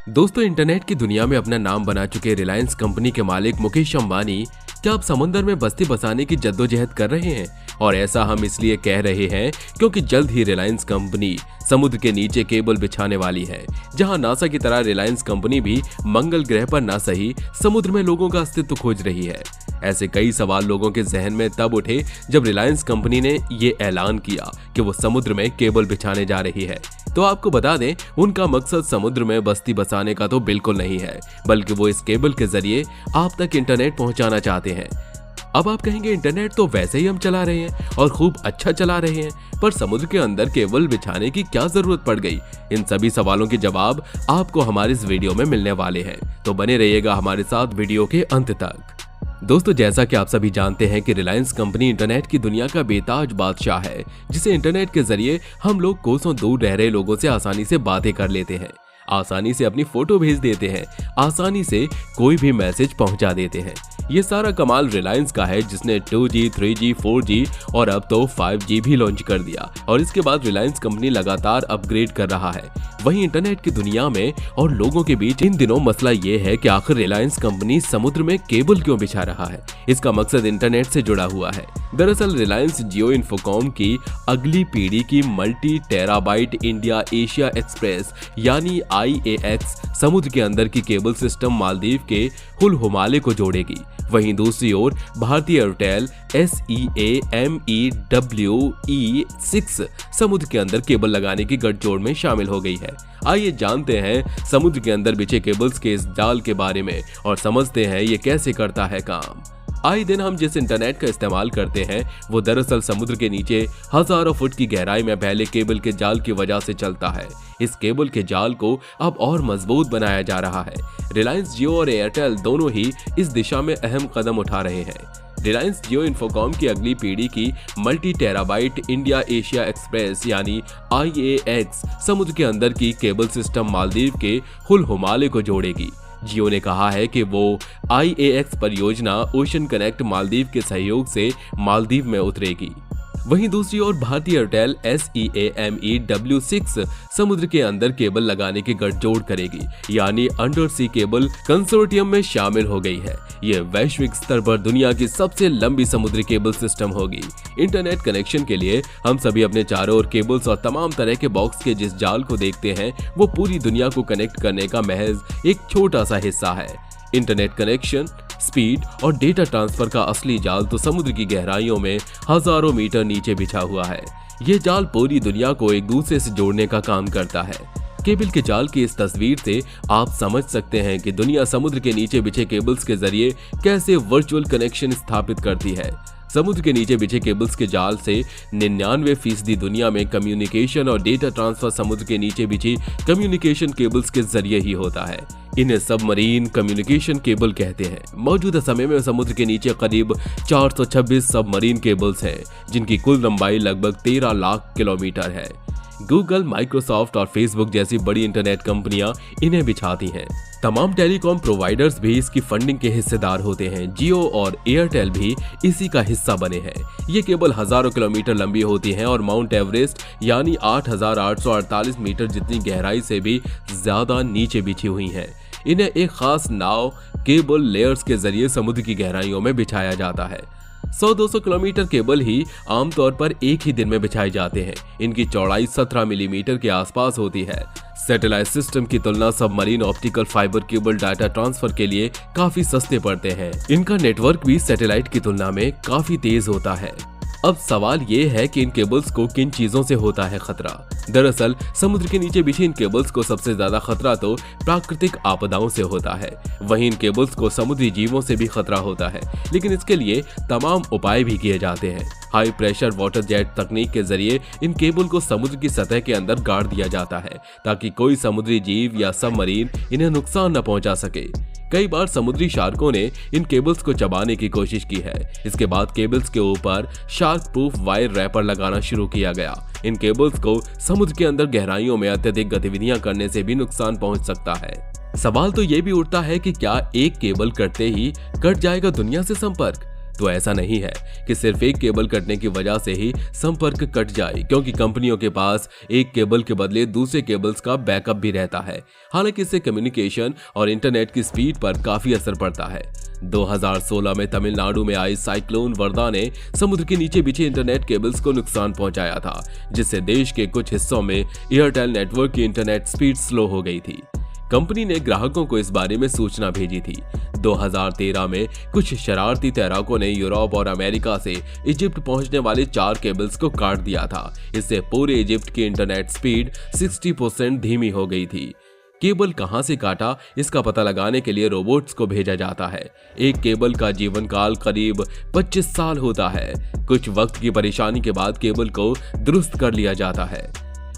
दोस्तों, इंटरनेट की दुनिया में अपना नाम बना चुके रिलायंस कंपनी के मालिक मुकेश अंबानी क्या अब समुद्र में बस्ती बसाने की जद्दोजहद कर रहे हैं? और ऐसा हम इसलिए कह रहे हैं क्योंकि जल्द ही रिलायंस कंपनी समुद्र के नीचे केबल बिछाने वाली है, जहां नासा की तरह रिलायंस कंपनी भी मंगल ग्रह पर ना सही समुद्र में लोगों का अस्तित्व खोज रही है। ऐसे कई सवाल लोगों के जहन में तब उठे जब रिलायंस कंपनी ने ये ऐलान किया कि वो समुद्र में केबल बिछाने जा रही है। तो आपको बता दें, उनका मकसद समुद्र में बस्ती बसाने का तो बिल्कुल नहीं है, बल्कि वो इस केबल के जरिए आप तक इंटरनेट पहुंचाना चाहते हैं। अब आप कहेंगे, इंटरनेट तो वैसे ही हम चला रहे हैं और खूब अच्छा चला रहे हैं, पर समुद्र के अंदर केबल बिछाने की क्या जरूरत पड़ गई? इन सभी सवालों के जवाब आपको हमारे इस वीडियो में मिलने वाले हैं, तो बने रहिएगा हमारे साथ वीडियो के अंत तक। दोस्तों, जैसा कि आप सभी जानते हैं कि रिलायंस कंपनी इंटरनेट की दुनिया का बेताज बादशाह है, जिसे इंटरनेट के जरिए हम लोग कोसों दूर रह रहे लोगों से आसानी से बातें कर लेते हैं, आसानी से अपनी फोटो भेज देते हैं, आसानी से कोई भी मैसेज पहुंचा देते हैं। ये सारा कमाल रिलायंस का है, जिसने 2G, 3G, 4G और अब तो 5G भी लॉन्च कर दिया, और इसके बाद रिलायंस कंपनी लगातार अपग्रेड कर रहा है। वहीं इंटरनेट की दुनिया में और लोगों के बीच इन दिनों मसला ये है कि आखिर रिलायंस कंपनी समुद्र में केबल क्यों बिछा रहा है? इसका मकसद इंटरनेट से जुड़ा हुआ है। दरअसल रिलायंस जियो इन्फोकॉम की अगली पीढ़ी की multi terabyte India Asia express यानी IAX समुद्र के अंदर की केबल सिस्टम मालदीव के हुल हुमाले को जोड़ेगी। वहीं दूसरी ओर भारतीय एयरटेल SEAMEWE6 समुद्र के अंदर केबल लगाने की गठजोड़ में शामिल हो गई है। आइए जानते हैं समुद्र के अंदर बिछे केबल्स के इस जाल के बारे में और समझते हैं ये कैसे करता है काम। आए दिन हम जिस इंटरनेट का इस्तेमाल करते हैं वो दरअसल समुद्र के नीचे हजारों फुट की गहराई में फैले केबल के जाल की वजह से चलता है। इस केबल के जाल को अब और मजबूत बनाया जा रहा है। रिलायंस जियो और एयरटेल दोनों ही इस दिशा में अहम कदम उठा रहे हैं। रिलायंस जियो इन्फोकॉम की अगली पीढ़ी की multi terabyte India Asia express यानी IAX समुद्र के अंदर की केबल सिस्टम मालदीव के हुल हुमाले को जोड़ेगी। जियो ने कहा है कि वो IAX परियोजना ओशन कनेक्ट मालदीव के सहयोग से मालदीव में उतरेगी। वहीं दूसरी ओर भारतीय एयरटेल SEAMEW6 समुद्र के अंदर केबल लगाने की गठजोड़ करेगी, यानी अंडर सी केबल कंसोर्टियम में शामिल हो गई है। यह वैश्विक स्तर पर दुनिया की सबसे लंबी समुद्री केबल सिस्टम होगी। इंटरनेट कनेक्शन के लिए हम सभी अपने चारों ओर केबल्स और तमाम तरह के बॉक्स के जिस जाल को देखते हैं वो पूरी दुनिया को कनेक्ट करने का महज एक छोटा सा हिस्सा है। इंटरनेट कनेक्शन, स्पीड और डेटा ट्रांसफर का असली जाल तो समुद्र की गहराइयों में हजारों मीटर नीचे बिछा हुआ है। ये जाल पूरी दुनिया को एक दूसरे से जोड़ने का काम करता है। केबल के जाल की इस तस्वीर से आप समझ सकते हैं कि दुनिया समुद्र के नीचे बिछे केबल्स के जरिए कैसे वर्चुअल कनेक्शन स्थापित करती है। समुद्र के नीचे बिछे केबल्स के जाल से 99% दुनिया में कम्युनिकेशन और डेटा ट्रांसफर समुद्र के नीचे बिछी कम्युनिकेशन केबल्स के जरिए ही होता है। इन्हें सबमरीन कम्युनिकेशन केबल कहते हैं। मौजूदा समय में समुद्र के नीचे करीब 426 सबमरीन केबल्स हैं, जिनकी कुल लंबाई लगभग 13 लाख किलोमीटर है। गूगल, माइक्रोसॉफ्ट और फेसबुक जैसी बड़ी इंटरनेट कंपनियां इन्हें बिछाती हैं। तमाम टेलीकॉम प्रोवाइडर्स भी इसकी फंडिंग के हिस्सेदार होते हैं। जियो और एयरटेल भी इसी का हिस्सा बने हैं। ये केबल हजारों किलोमीटर लंबी होती हैं और माउंट एवरेस्ट यानी 8,848 मीटर जितनी गहराई से भी ज्यादा नीचे बिछी हुई हैं। इन्हें एक खास नाव केबल लेयर्स के जरिए समुद्र की गहराइयों में बिछाया जाता है। 100-200 किलोमीटर केबल ही आमतौर पर एक ही दिन में बिछाए जाते हैं। इनकी चौड़ाई 17 मिलीमीटर के आसपास होती है। सैटेलाइट सिस्टम की तुलना submarine optical fibre cable data transfer के लिए काफी सस्ते पड़ते हैं। इनका नेटवर्क भी सैटेलाइट की तुलना में काफी तेज होता है। अब सवाल ये है कि इन केबल्स को किन चीजों से होता है खतरा। दरअसल समुद्र के नीचे बिछी इन केबल्स को सबसे ज्यादा खतरा तो प्राकृतिक आपदाओं से होता है। वहीं इन केबल्स को समुद्री जीवों से भी खतरा होता है, लेकिन इसके लिए तमाम उपाय भी किए जाते हैं। हाई प्रेशर वाटर जेट तकनीक के जरिए इन केबल को समुद्र की सतह के अंदर गाड़ दिया जाता है, ताकि कोई समुद्री जीव या सबमरीन इन्हें नुकसान न पहुंचा सके। कई बार समुद्री शार्कों ने इन केबल्स को चबाने की कोशिश की है। इसके बाद केबल्स के ऊपर शार्क प्रूफ वायर रैपर लगाना शुरू किया गया। इन केबल्स को समुद्र के अंदर गहराइयों में अत्यधिक गतिविधियां करने से भी नुकसान पहुंच सकता है। सवाल तो ये भी उठता है कि क्या एक केबल कटते ही कट जाएगा दुनिया से संपर्क? तो ऐसा नहीं है कि सिर्फ एक केबल कटने की वजह से ही संपर्क कट जाए, क्योंकि कंपनियों के पास एक केबल के बदले दूसरे केबल्स का बैकअप भी रहता है। हालांकि इससे कम्युनिकेशन और इंटरनेट की स्पीड पर काफी असर पड़ता है। 2016 में तमिलनाडु में आई साइक्लोन वर्दा ने समुद्र के नीचे बिछे इंटरनेट केबल्स को नुकसान पहुंचाया था, जिससे देश के कुछ हिस्सों में एयरटेल नेटवर्क की इंटरनेट स्पीड स्लो हो गई थी। कंपनी ने ग्राहकों को इस बारे में सूचना भेजी थी। 2013 में कुछ शरारती तैराकों ने यूरोप और अमेरिका से इजिप्ट पहुंचने वाले 4 केबल्स को काट दिया था। इससे पूरे इजिप्ट की इंटरनेट स्पीड 60% धीमी हो गई थी। केबल कहां से काटा, इसका पता लगाने के लिए रोबोट्स को भेजा जाता है। एक केबल का जीवन काल करीब 25 साल होता है। कुछ वक्त की परेशानी के बाद केबल को दुरुस्त कर लिया जाता है।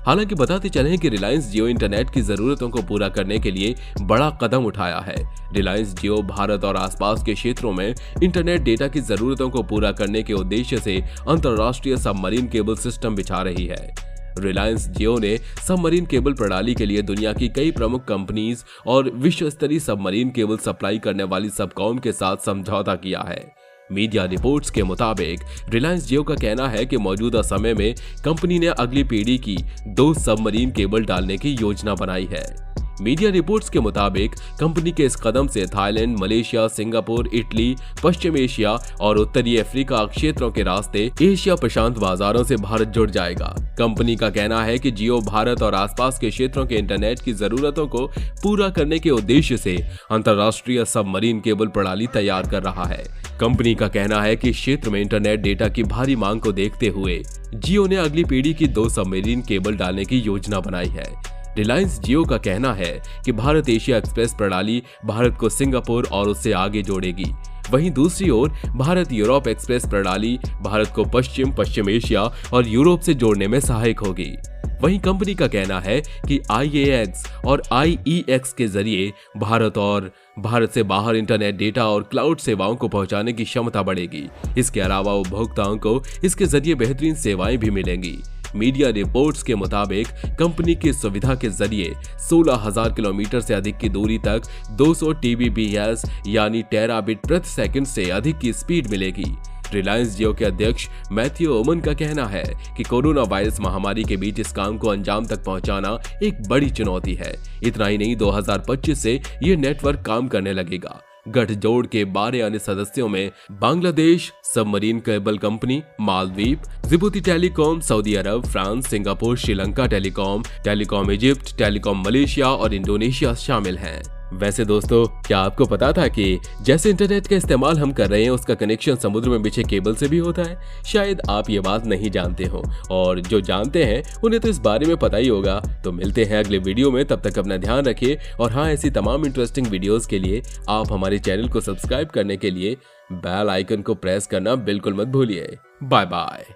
हालांकि बताते चलें कि रिलायंस जियो इंटरनेट की जरूरतों को पूरा करने के लिए बड़ा कदम उठाया है। रिलायंस जियो भारत और आसपास के क्षेत्रों में इंटरनेट डेटा की जरूरतों को पूरा करने के उद्देश्य से अंतर्राष्ट्रीय सबमरीन केबल सिस्टम बिछा रही है। रिलायंस जियो ने सबमरीन केबल प्रणाली के लिए दुनिया की कई प्रमुख कंपनीज और विश्व स्तरीय सबमरीन केबल सप्लाई करने वाली सबकॉम के साथ समझौता किया है। मीडिया रिपोर्ट्स के मुताबिक रिलायंस जियो का कहना है कि मौजूदा समय में कंपनी ने अगली पीढ़ी की 2 सबमरीन केबल डालने की योजना बनाई है। मीडिया रिपोर्ट्स के मुताबिक कंपनी के इस कदम से थाईलैंड, मलेशिया, सिंगापुर, इटली, पश्चिम एशिया और उत्तरी अफ्रीका क्षेत्रों के रास्ते एशिया प्रशांत बाजारों से भारत जुड़ जाएगा। कंपनी का कहना है कि जियो भारत और आसपास के क्षेत्रों के इंटरनेट की जरूरतों को पूरा करने के उद्देश्य से अंतर्राष्ट्रीय सबमरीन केबल प्रणाली तैयार कर रहा है। कंपनी का कहना है कि इस क्षेत्र में इंटरनेट डेटा की भारी मांग को देखते हुए जियो ने अगली पीढ़ी की 2 सबमरीन केबल डालने की योजना बनाई है। रिलायंस जियो का कहना है कि भारत एशिया एक्सप्रेस प्रणाली भारत को सिंगापुर और उससे आगे जोड़ेगी। वहीं दूसरी ओर भारत यूरोप एक्सप्रेस प्रणाली भारत को पश्चिम एशिया और यूरोप से जोड़ने में सहायक होगी। वहीं कंपनी का कहना है कि IAX और IEX के जरिए भारत और भारत से बाहर इंटरनेट डेटा और क्लाउड सेवाओं को पहुंचाने की क्षमता बढ़ेगी। इसके अलावा उपभोक्ताओं को इसके जरिए बेहतरीन सेवाएं भी मिलेंगी। मीडिया रिपोर्ट्स के मुताबिक कंपनी की सुविधा के जरिए 16,000 किलोमीटर से अधिक की दूरी तक 200 TBPS यानी टेराबिट प्रति सेकंड से अधिक की स्पीड मिलेगी। रिलायंस जियो के अध्यक्ष मैथ्यू ओमन का कहना है कि कोरोना वायरस महामारी के बीच इस काम को अंजाम तक पहुंचाना एक बड़ी चुनौती है। इतना ही नहीं, 2025 से ये नेटवर्क काम करने लगेगा। गठजोड़ के 12 अन्य सदस्यों में Bangladesh submarine cable company, Maldives, Djibouti telecom, सऊदी अरब, France, Singapore, Sri Lanka telecom Egypt, telecom Malaysia और इंडोनेशिया शामिल हैं। वैसे दोस्तों, क्या आपको पता था कि जैसे इंटरनेट का इस्तेमाल हम कर रहे हैं उसका कनेक्शन समुद्र में बिछे केबल से भी होता है? शायद आप ये बात नहीं जानते हो, और जो जानते हैं उन्हें तो इस बारे में पता ही होगा। तो मिलते हैं अगले वीडियो में, तब तक अपना ध्यान रखिए। और हाँ, ऐसी तमाम इंटरेस्टिंग वीडियोस के लिए आप हमारे चैनल को सब्सक्राइब करने के लिए बेल आइकन को प्रेस करना बिल्कुल मत भूलिए। Bye bye.